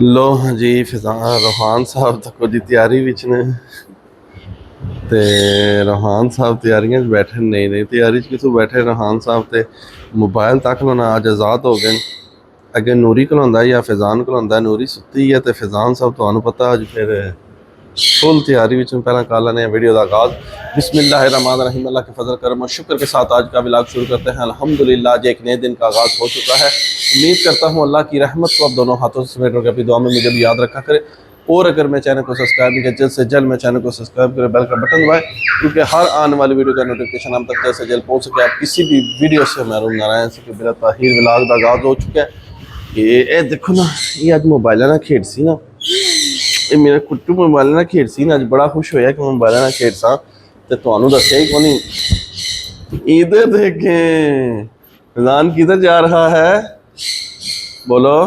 लो हाँ जी रोहान साहब तक की तैयारी विच ने ते रोहान साहब तैयारियां बैठे नहीं तैयारी कितों बैठे रोहान साहब ते मोबाइल तक ना अज आज़ाद हो गए। अगे नूरी खलोंदा या फिजान खलोंदा, नूरी सुती है तो फिजान साहब तो पता अज फिर फुल तैयारी में पहला कर लेने वीडियो का आगाज। बिस्मिल्लाहिर्रहमानिर्रहीम, अल्लाह के फजल करम और शुक्र के साथ आज का व्लॉग शुरू करते हैं। अल्हम्दुलिल्लाह आज एक नए दिन का आगाज हो चुका है। उम्मीद करता हूँ अल्लाह की रहमत को अब दोनों हाथों से समेट अपनी दुआ में मुझे भी याद रखा करे। और अगर मैं चैनल को सब्सक्राइब नहीं किया, जल्द से जल्द मैं चैनल को सब्सक्राइब करें, बेल का बटन दबाएं, क्योंकि हर आने वाली वीडियो का नोटिफिकेशन हम तक जल्द से जल्द पहुँच सके। आप किसी भी वीडियो से महरूम ना रहें। सके मेरा ताहिर व्लॉग का आगाज हो चुका है। ये देखो ना, ये अज मोबाइल ना खेड सी ना, ये मेरा कुट्टू मोबाइल ना खेड सी ना, अज बड़ा खुश होया कि मोबाइल ना खेड सा ते तुहानू दस्सिया ही कोई नहीं। इधर देखें फैजान किधर जा रहा है, बोलो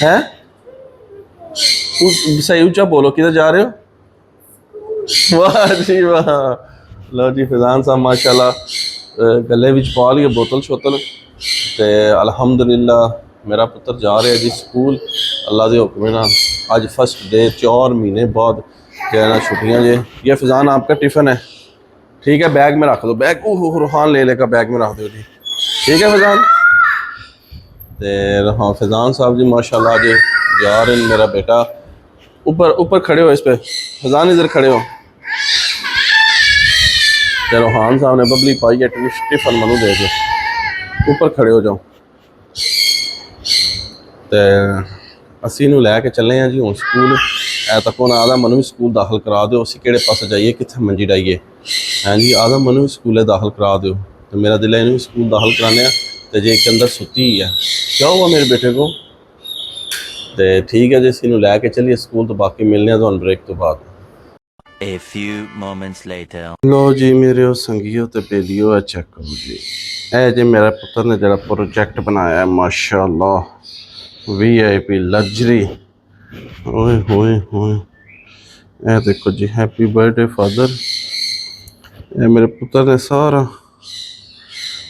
है, सही ऊंचा बोलो, किधर जा रहे हो। वाह जी वाह, लो जी फैजान साहब माशाल्लाह गले विच पा लिया बोतल शोतल ते अल्हम्दुलिल्लाह मेरा पुत्र जा रहा है जी स्कूल अल्लाह के हुक्म नाल। अज फर्स्ट डे, 4 महीने बाद जो है ना छुट्टियाँ जे। ये फैजान आपका टिफ़िन है, ठीक है, बैग में रख दो, बैग ओह रूहान ले लेकर बैग में रख दो जी, ठीक है फैजान। तो हाँ फैजान साहब जी माशाल्लाह जी जा रहे हैं। मेरा बेटा ऊपर ऊपर खड़े हो, इस पे फैजान इधर खड़े हो। तो रूहान साहब ने बबली पाई है, टिफ़िन मनु दे दो, ऊपर खड़े हो जाओ। तो असी इनू लैके चले हैं जी हूँ स्कूल। ऐ तक उन्हें आधा मनु भी स्कूल दाखिल करा दो, असी किहड़े पासे जाइए, कित्थे मंजी डाइए। हाँ जी, आधा मनु भी स्कूले दाखिल करा दो। तो मेरा दिल है इन्हू भी स्कूल दाखिल कराने। तो जे एक अंदर सुती ही है, क्या हुआ मेरे बेटे को। तो ठीक है जी, असी इनू लैके चलिए स्कूल। तो बाकी मिलने तो ब्रेक तो बाद। A few moments later. लो जी मेरे संगियो तो बेलियो है, चेक करो जी। ए जी मेरे पुत्र ने जरा प्रोजेक्ट बनाया है माशाल्लाह, VIP लग्जरी। ओए होए होए, ए देखो जी, हैप्पी बर्थडे फादर। ए मेरे पुत्र ने सारा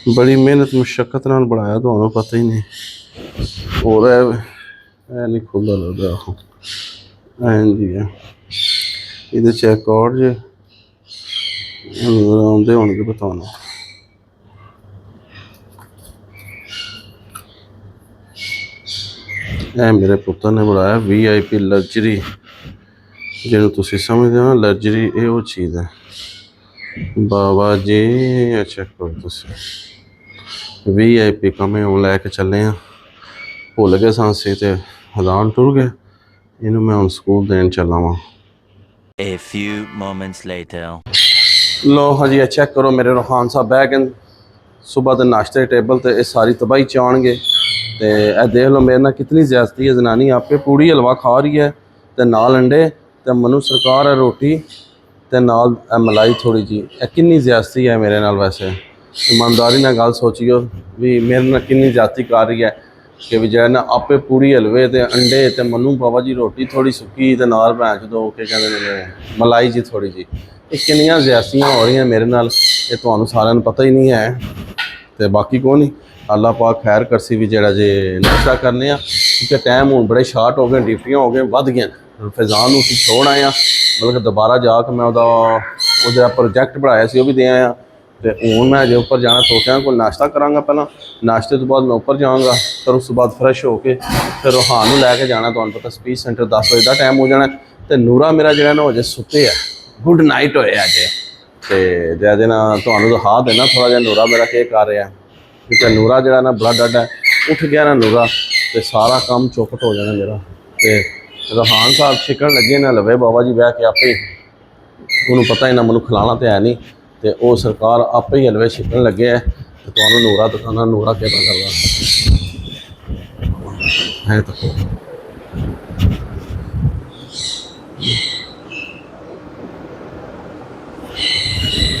बड़ी मेहनत मुशक्कत नाल बनाया, तो पता ही नहीं। और ए नहीं खुला लग रहा जी है, ये चेक आउट जे आते होंगे बताना। ए मेरे पुत्र ने बनाया VIP लग्जरी, जिन्हों तुम समझते हो ना लग्जरी, ये वो चीज़ है बाबा जी। अच्छा करो तुम VIP कमें हम लैके चले हैं, भुल गए सांसी तो हजान टुर गए। इनू मैं हम स्कूल देन चला वा। A few moments later. लो हाँ जी, चेक करो मेरे रूहान साहब बह गए सुबह के नाश्ते टेबल तो ये सारी तबाही चाणगे। तो यह देख लो मेरे ना कितनी ज्यादती है, जनानी आपे पूड़ी हलवा खा रही है तो नाल अंडे, तो मनु सरकार है रोटी, तो नाल मलाई थोड़ी जी। कितनी ज्यादती है मेरे नाल। वैसे ईमानदारी ना गल सोचियो भी मेरे ना कितनी ज्यादती कर रही है कि भी जो है ना आपे पूड़ी हलवे तो अंडे, तो मनु बाबा जी रोटी थोड़ी सुक्की, तो नाल भैंस दो के कहते मलाई जी थोड़ी जी। ये कितनियां ज्यादतियां हो रही हैं मेरे नाल, ये तुहानू सारिਆਂ ਨੂੰ पता ही नहीं है। तो बाकी को नहीं, अल्लाह पाक खैर करसी भी जरा जे नाश्ता करने, क्योंकि टाइम हूँ बड़े शार्ट हो गए, ड्यूटियाँ हो गए वध गई। फैजान को छोड़ आया, मतलब कि दोबारा जाके मैं वो प्रोजेक्ट बनाया सी, भी दे आया। तो हूँ मैं अजे उपर जाना, तोतिया को नाश्ता कराँगा, पहला नाश्ते तो बाद मैं उपर जाऊँगा, फिर उस बाद फ्रैश होके फिर रूहान लैके जाना। तो पता स्पीच सेंटर 10 बजे का टाइम हो जाना। तो नूरा मेरा जो ना अजे सुते है, गुड नाइट होए अजे। तो जैसे ना तो दिखा देना थोड़ा जहा नूरा मेरा के कर रहा है, क्योंकि नूरा जो ना बड़ा डड है, उठ गया ना नूरा तो सारा काम चौपट हो जाना मेरा। तो रूहान साहब छिकन लगे ना लवे बाबा जी बह के आपे, उन्होंने पता ही ना मैं खिलाना तो है नहीं, तो वह सरकार आपे ही हलवे छिकन लगे है। तो तुम्हें नूरा दिखाना, नूरा क्या कर रहा है। तो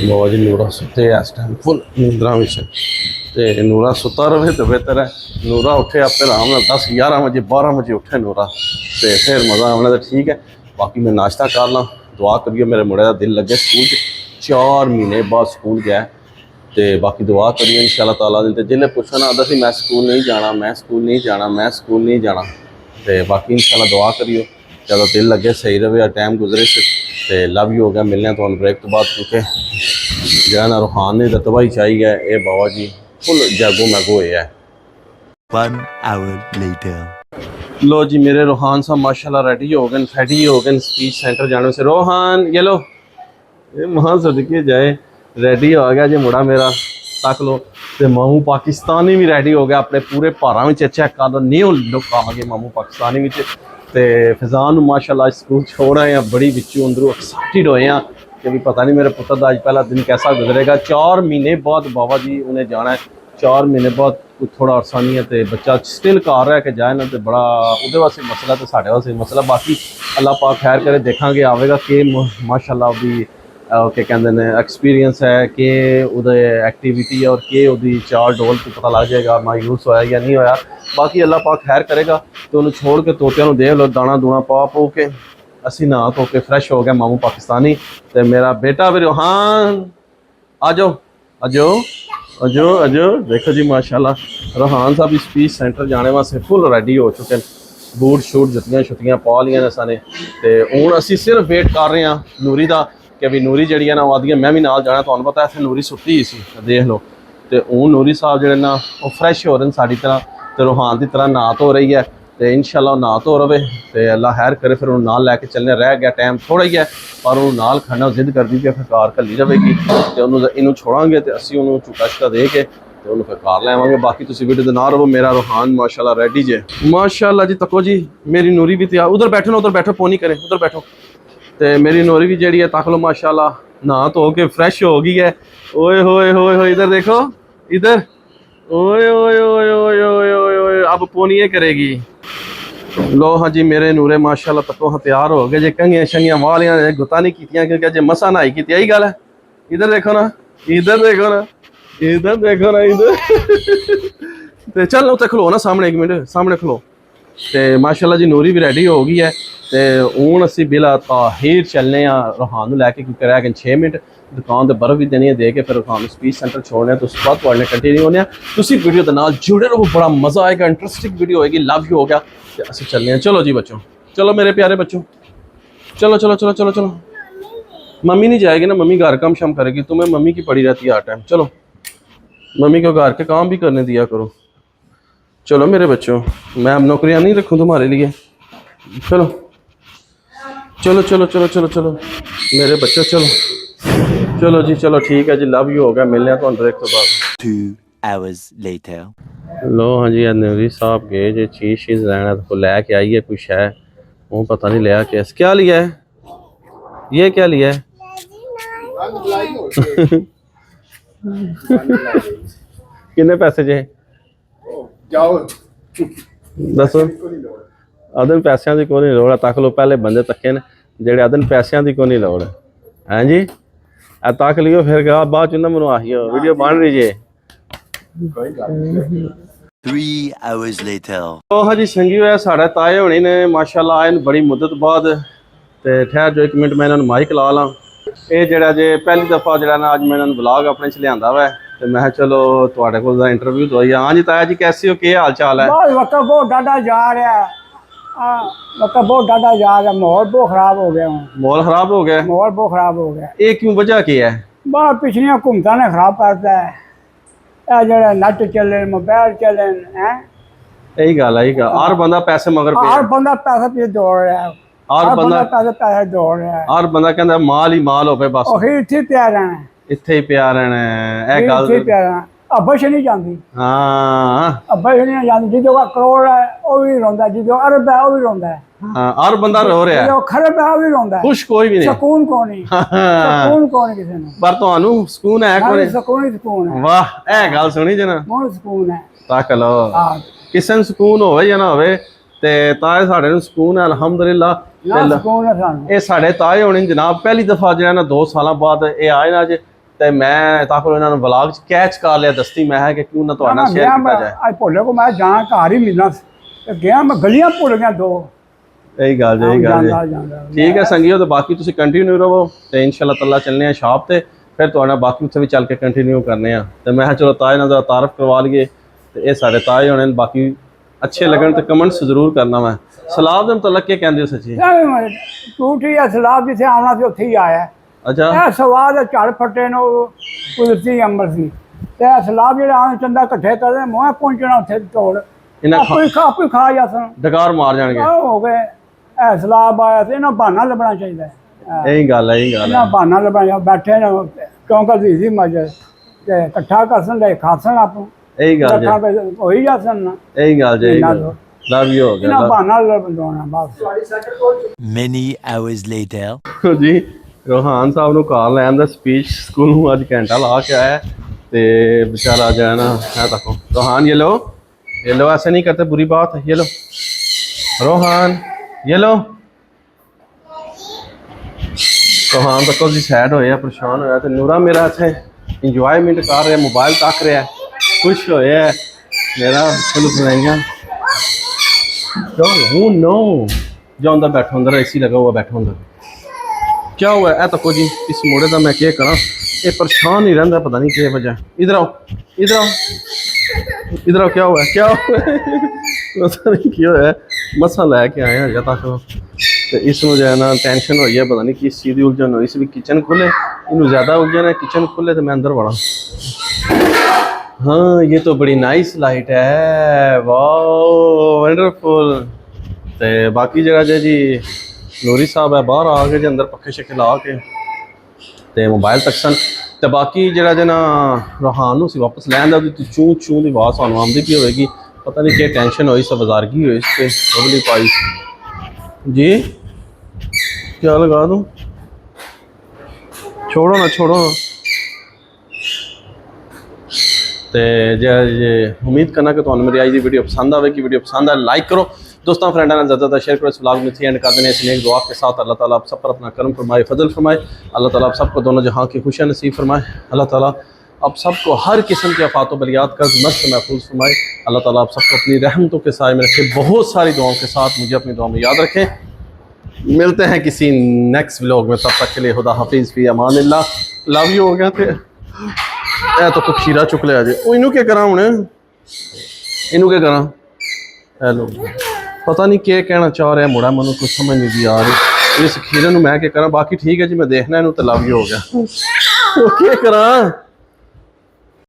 बाबा जी नूरा सुते इस टाइम फुल नींदरा में, तो नूरा सुता रहे तो बेहतर है। नूरा उठे आपे आराम में 10-11 बजे 12 बजे उठे नूरा, तो फिर मज़ा आना। तो ठीक है, बाकी मैं नाश्ता कर ला, दुआ करिए मेरे मुंडे का दिल लगे स्कूल। 4 महीने बाद स्कूल गया, ਤੇ ਬਾਕੀ ਦੁਆ ਕਰੀਏ ਇਨਸ਼ਾਅੱਲਾ ਤਾਲਾ ਦੀ। ਤੇ ਜਿਹਨੇ ਪੁੱਛਣਾ ਆਦਾ ਸੀ ਮੈਂ ਸਕੂਲ ਨਹੀਂ ਜਾਣਾ, ਮੈਂ ਸਕੂਲ ਨਹੀਂ ਜਾਣਾ, ਮੈਂ ਸਕੂਲ ਨਹੀਂ ਜਾਣਾ, ਤੇ ਬਾਕੀ ਇਨਸ਼ਾਅੱਲਾ ਦੁਆ ਕਰਿਓ ਜਦੋਂ ਦਿਲ ਲੱਗੇ ਸਹੀ ਰਵੇ, ਟਾਈਮ गुजरे ਤੇ ਲਵ ਯੂ ਹੋ ਗਿਆ। ਮਿਲਣੇ ਤੁਹਾਨੂੰ ਬ੍ਰੇਕ ਤੋਂ ਬਾਅਦ, ਕਿਉਂਕਿ ਜਿਹੜਾ ਨਾ ਰੂਹਾਨ ਨੇ ਰਤਬਾ ਹੀ ਚਾਹੀਦਾ ਇਹ ਬਾਬਾ ਜੀ ਫੁੱਲ ਜਾਗੋ ਮੈਗੋ ਹੋਇਆ। 1 hour later. लो जी मेरे रोहान साहब माशाल्लाह रेडी हो गए स्पीच सेंटर जाने से। रोहान ये लो, ये वहाँ सदके जाए रेडी हो गया जी मुड़ा मेरा, तक लो। ते मामू पाकिस्तानी भी रेडी हो गया अपने पूरे भारा में चेक कर लो, न्यू लुक आ गए मामू पाकिस्तानी में। ते फिजान माशाल्लाह स्कूल छोड़ आए हैं, बड़ी बिच्चू अंदरों एक्साइटेड होए हैं कि भी पता नहीं मेरे पुत्र का अज पहला दिन कैसा गुजरेगा। 4 महीने बाद बाबा जी उन्हें जाना है, 4 महीने बाद थोड़ा अरसा नहीं है, तो बच्चा स्टिल घर रह के जाए ना, तो बड़ा वो वास्ते मसला, तो साढ़े वास्ते मसला। बाकी अल्लाह पाक खैर करे, देखा आवेगा कि माशाल्लाह भी क्या कहते हैं एक्सपीरियंस है कि उहदे एक्टिविटी है और कि उहदी चाल डोल तो पता लग जाएगा मायूस होया या नहीं होया। बाकी अल्लाह पाक खैर करेगा। तो उन्हें छोड़ के तोतियां नूं देख लो, दाना दूना पा पो के असी नहा धो के फ्रैश हो गया मामू पाकिस्तानी। तो मेरा बेटा भी रोहान आ जाओ आ जाओ अजो अजो, देखो जी माशाल्लाह रोहान साहब स्पीच सेंटर जाने वास्ते फुल रेडी हो चुके हैं, बूट शूट जुत्तियां छुट्टियां पा लिया ने साने। तो हुण असी सिर्फ वेट कर रहे हैं नूरी का कि भी नूरी जी है ना वो आदि मैं भी नाल जाना। तुहानूं पता है नूरी सुत्ती ही सी, देख लो। तो हुण नूरी साहब जिहड़े ना वो फ्रैश हो रहे हैं साड़ी तरह, तो रोहान की तरह नहा धो रही है। तो इंशाल्लाह नहा धो रहे, तो अल्लाह खैर करे। फिर उन्होंने नाल लैके चलने, रह गया टाइम थोड़ा ही है, पर उन्होंने नाल खड़ना जिद कर दी कि फिर कार घली जाएगी। तो उन्होंने इनू छोड़ांगे तो असी उन्होंने झूटा छुटा दे के तो उन्होंने फिर कार लैवांगे। बाकी तुम वीडियो के ना रहो। मेरा रोहान माशाल्लाह रेडी जे माशाल्लाह जी। तको जी मेरी नूरी भी तैयार, उधर बैठो ना, उधर बैठो, पोनी करें, उधर बैठो। तो मेरी नूरी भी जी है तक लो माशाल्लाह नहा धो के फ्रैश हो गई है। ओए होए होए होए, इधर देखो इधर, ओए ओए ओए ओए ओए ओए ओए, अब पोनिए करेगी। लो हाँ जी मेरे नूरे माशाल्लाह तको हाँ तैयार हो गए जे। कंगियां शंगियां वालियां गुत्ता नहीं कीतियां क्योंकि अजे मसा नहाई की, यही गल है। इधर देखो ना, इधर देखो ना, इधर देखो ना, इधर तो चल उत्ते खलो ना सामने, 1 मिनट सामने खलो। तो माशाल्लाह जी नूरी भी रेडी हो गई है। तो हूँ असी बिला ताहिर चलने रोहान लैके, क्योंकि रह गए 6 मिनट। दुकान तो बर्फ भी देनी है दे के, फिर रोहान स्पीच सेंटर छोड़ने, तो उस बाद पढ़ने कंटिन्यू होने। तुम वीडियो के नाल जुड़े रहो, बड़ा मज़ा आएगा, इंटरेस्टिंग वीडियो होएगी। लव यू हो गया तो असी चलने। चलो जी बच्चों, चलो मेरे प्यारे बच्चों, चलो चलो चलो चलो चलो। मम्मी नहीं जाएगी ना, मम्मी घर काम शाम करेगी, तुम्हें मम्मी की पड़ी रहती है हर टाइम। चलो मम्मी को घर के काम भी करने दिया करो। चलो मेरे बच्चों, मैं अब नौकरियां नहीं रखूँ तुम्हारे लिए। चलो चलो चलो चलो चलो चलो मेरे बच्चों, चलो चलो जी, चलो ठीक है जी, लव यू हो गया। मिलने तो ब्रेक तो बाद। 2 hours later. लो हाँ जी नूरी साहब गए जो चीज़ लेना तो लैके आइए कुछ है, वो पता नहीं लिया क्या लिया है, ये क्या लिया है। कितने पैसे जे जाओ दसो। अदन पैसों की कोई नहीं लोड़ है, तक लो पहले बंदे तके ने जेडे अदन पैसों की कोई नहीं लोड़ है जी। तक लियो फिर बाद च मैं आहियो वीडियो बन रही जे। 3 hours later. तो हाँ जी संगी होया साढ़े ताए होने ने माशाल्लाह आए बड़ी मुद्दत बाद। तो ठहर जो 1 मिनट मैं इन्होंने माइक ला ला। ये जरा जे पहली दफ़ा जरा ना अज मैं इन्होंने ब्लॉग अपने च लिया वै, तो मैं चलो थोड़े को इंटरव्यू दो। हाँ जी ताया जी कैसे हो, क्या हाल चाल है। बस वक्त बहुत डाटा जा रहा है, वक्त बहुत डाटा जा रहा है, माहौल बहुत खराब हो गया हूँ, माहौल खराब हो गया। माहौल बहुत खराब हो गया। ये क्यों, वजह क्या है। बस पिछलियां हुकूमत ने खराब करता है, जो नट चले मोबाइल चले हैं, यही गल है, हर बंदा पैसे मगर पे हर बंदा पैसे पीछे दौड़ रहा है, हर बंदा पैसे दौड़ रहा है, हर बंदा कहता माल ही माल हो पे बस और इतने पिया रहना है, इत्थे ही पिया रहना है। ए इतने गल पिया रहना। अब्बश नहीं जाती, हाँ अब्बश नहीं जाती, जिदों का करोड़ है वो भी रोंदा, जिदों अरब है वो भी रोंदा है, हाँ हर बंदा रो रहा है, जिदों खरब है वो भी रोंदा है। खुश कोई भी नहीं, सुकून कौन नहीं, सुकून कौन नहीं किसी ने, पर ਤੁਹਾਨੂੰ ਸਕੂਨ ਹੈ हर कोई। सुकून ही सुकून है, वाह ਇਹ ਗੱਲ ਸੁਣੀ ਜਨਾ, बहुत सुकून है। ਤੱਕ ਲੋ हाँ ਕਿਸੇ ਨੂੰ ਸਕੂਨ ਹੋਵੇ ਜਾਂ ਨਾ ਹੋਵੇ ਤੇ ਤਾਏ ਸਾਡੇ ਨੂੰ ਸਕੂਨ ਹੈ ਅਲਹਮਦੁਲਿਲਾ। ना सुकून है सानू। ਇਹ ਸਾਡੇ ਤਾਏ ਹੋਣੇ ਜਨਾਬ ਪਹਿਲੀ ਦਫਾ ਜਿਹੜਾ ਨਾ 2 ਸਾਲਾਂ ਬਾਅਦ ਇਹ ਆਏ ਨਾ ਅੱਜ, ਤੇ ਮੈਂ ਤਾਂ ਕੋਲ ਇਹਨਾਂ ਨੂੰ ਵਲੌਗ ਚ ਕੈਚ ਕਰ ਲਿਆ ਦਸਤੀ ਮੈਂ ਹੈ ਕਿ ਕਿਉਂ ਨਾ ਤੁਹਾਡਾ ਸ਼ੇਅਰ ਕੀਤਾ ਜਾਏ। ਅੱਜ ਭੋਲੇ ਕੋ ਮੈਂ ਜਾਣਾ ਘਰ ਹੀ ਮਿਲਣਾ ਤੇ ਗਿਆ, ਮੈਂ ਗਲੀਆਂ ਭੁੱਲ ਗਿਆ 2। ਇਹੀ ਗੱਲ ਜੀ, ਇਹੀ ਗੱਲ ਜੀ। ਜਾਂਦਾ ठीक है संगियो, तो बाकी तुम कंटिन्यू रहो तो इंशाल्लाह तला चलने शॉप ते, ਫਿਰ ਤੁਹਾਡੇ ਨਾਲ ਬਾਕੀ ਉੱਥੇ ਵੀ ਚੱਲ ਕੇ ਕੰਟੀਨਿਊ ਕਰਨੇ ਆ ਤੇ ਮੈਂ ਕਿਹਾ ਚਲੋ ਤਾਏ ਨਾਲ ਦਾ ਤਾਰਫ ਕਰਵਾ ਲਈਏ ਤੇ ਇਹ ਸਾਡੇ ਤਾਏ ਹੋਣੇ ਨੇ ਬਾਕੀ ਅੱਛੇ ਲੱਗਣ ਤੇ ਕਮੈਂਟਸ ਜ਼ਰੂਰ ਕਰਨਾ ਮੈਂ ਸਲਾਬ ਦੇ ਮੁਤਲਕ ਕੀ ਕਹਿੰਦੇ ਹੋ ਸੱਚੀ ਟੂਟੀ ਸਲਾਬ ਜਿੱਥੇ ਆਉਣਾ ਸੀ ਉੱਥੇ ਹੀ ਆਇਆ ਅੱਛਾ ਇਹ ਸਵਾਦ ਝੜ ਫੱਟੇ ਨੂੰ ਕੁਦਰਤੀ ਅੰਮ੍ਰਿਤ ਸੀ ਤੇ ਇਹ ਸਲਾਬ ਜਿਹੜਾ ਆਉਣ ਚੰਦਾ ਇਕੱਠੇ ਕਰਦੇ ਮੋਹ ਪਹੁੰਚਣਾ ਉੱਥੇ ਤੋੜ ਇਹਨਾਂ ਆਪੇ ਖਾ ਜਾਸਣ ਡਕਾਰ ਮਾਰ ਜਾਣਗੇ ਹੋ ਗਏ ਇਹ ਸਲਾਬ ਆਇਆ ਤੇ ਇਹਨਾਂ ਬਹਾਨਾ ਲੱਭਣਾ ਚਾਹੀਦਾ ਇਹੀ ਗੱਲ ਹੈ ਇਹਨਾਂ ਬਹਾਨਾ ਲੱਭਣਾ ਬੈਠੇ ਨੇ ਕਿਉਂਕਿ ਦੀਦੀ ਮਜੇ ਤੇ ਇਕੱਠਾ ਕਰਸਣ ਦੇ ਖਾਸਣ ਆਪੂ ਇਹੀ ਗੱਲ ਲੱਖਾਂ ਰੁਪਏ ਹੋਈ ਜਾਸਣ ਨਾ ਇਹੀ ਗੱਲ ਜੀ ਲਵ ਯੂ ਹੋ ਇਹਨਾਂ ਗਿਆ ਬਹਾਨਾ ਲੱਭਣਾ ਬਸ Many hours later. ਜੀ ਰੋਹਾਨ ਸਾਹਿਬ ਨੂੰ ਕਾਲ ਲੈਣ ਦਾ ਸਪੀਚ ਸਕੂਲ ਨੂੰ ਅੱਜ ਘੰਟਾ ਲਾ ਕੇ ਆਇਆ ਤੇ बेचारा जो है ना है देखो रोहान ये लो ऐसे नहीं करते बुरी बात है ये लो रोहान ये लो रोहान तक जी सैड होया परेशान होया तो नूरा मेरा इतने इंजॉयमेंट कर रहा है मोबाइल तक रहा है खुश होया है मेरा चलो सुनाइया नो जो अंदर बैठा अंदर एसी लगा हुआ बैठा अंदर क्या हुआ है तको जी इस मोड़े का मैं क्या करा ये परेशान ही रहता पता नहीं क्या वजह इधर आओ क्या हुआ पता नहीं क्या है मसा लैके आए अजे तक तो इसमें जो है ना टेंशन हुई है पता नहीं किस चीज़ की उलझन हुई इस भी किचन खुले इनू ज़्यादा उलझन है किचन खुले तो मैं अंदर बढ़ा हाँ ये तो बड़ी नाइस लाइट है वाह वंडरफुल तो बाकी जगह जी नूरी साहब है बाहर आ गए जी अंदर पखे शखे ला के ਤੇ ਮੋਬਾਈਲ ਤੱਕ ਸਨ ਤੇ ਬਾਕੀ ਜਿਹੜਾ ਜੇ ਨਾ ਰੋਹਾਨ ਨੂੰ ਸੀ ਵਾਪਸ ਲੈਣ ਦਾ ਉਹਦੀ ਚੂ ਚੂ ਦੀ ਆਵਾਜ਼ ਸਾਨੂੰ ਆਉਂਦੀ ਪਈ ਹੋਵੇਗੀ ਪਤਾ ਨਹੀਂ ਕੀ ਟੈਨਸ਼ਨ ਹੋਈ ਸਭ ਬਾਜ਼ਾਰਗੀ ਹੋਈ ਇਸ ਤੇ ਬਬਲੀ ਪਾਈ जी क्या लगा दूं छोड़ो ना ਤੇ ਜੇ ਉਮੀਦ ਕਰਨਾ ਕਿ ਤੁਹਾਨੂੰ ਮੇਰੀ ਅੱਜ ਦੀ ਵੀਡੀਓ ਪਸੰਦ ਆਵੇਗੀ वीडियो पसंद आए लाइक करो दोस्तों फ्रेंडों ने ज़्यादा शेयर करो इस व्लॉग में एंड कर देने इसलिए एक दुआ के साथ अल्लाह ताला आप सब पर अपना करम फरमाए फजल फरमाए अल्लाह ताला आप सबको दोनों जहां की खुशियाँ नसीब फरमाए अल्लाह ताला आप सबको हर किस्म के आफात बलियात का मस्त महफूज फरमाए अल्लाह ताला आप सबको अपनी रहमतों के साए में रखे बहुत सारी दुआओं के साथ मुझे अपनी दुआ में याद रखें मिलते हैं किसी नेक्स्ट व्लॉग में तब तक के लिए खुदा हाफिज़ फी अमानिल्लाह लव यू हो गया थे तो कुछ खीरा चुक लिया जे इनू क्या करा हूँ इनू क्या करा हेलो पता नहीं क्या कहना चाह रहा है मुड़ा मैं कुछ समझ नहीं आ रही इस खीरे मैं क्या करा बाकी ठीक है जी मैं देखना इनू तो लव यू हो गया क्या करा